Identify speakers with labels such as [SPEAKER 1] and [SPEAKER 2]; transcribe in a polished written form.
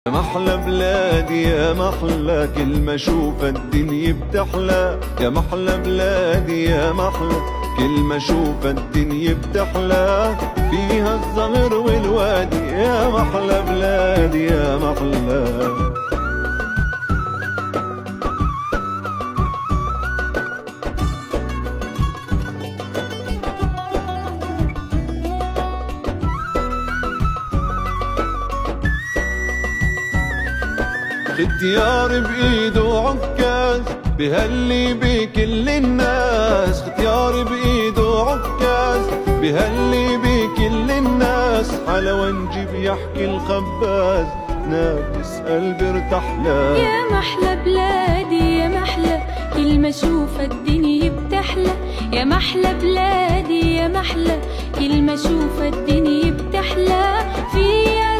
[SPEAKER 1] يا محلى بلادي يا محلى، كل ما اشوف الدنيا بتحلى. يا محلى بلادي يا محلى، كل ما اشوف الدنيا بتحلى. فيها الزهر والوادي، يا محلى بلادي يا محلى. ختيار بايده عكاز بهلي بكل الناس. ختيار بايده عكاز بهلي بكل الناس. على ونجي بيحكي الخباز، ناس قلبي ارتاحله.
[SPEAKER 2] يا محلى بلادي يا محلى، كل ما اشوف الدنيا بتحلى. يا محلى بلادي يا محلى، كل ما اشوف الدنيا بتحلى. فيها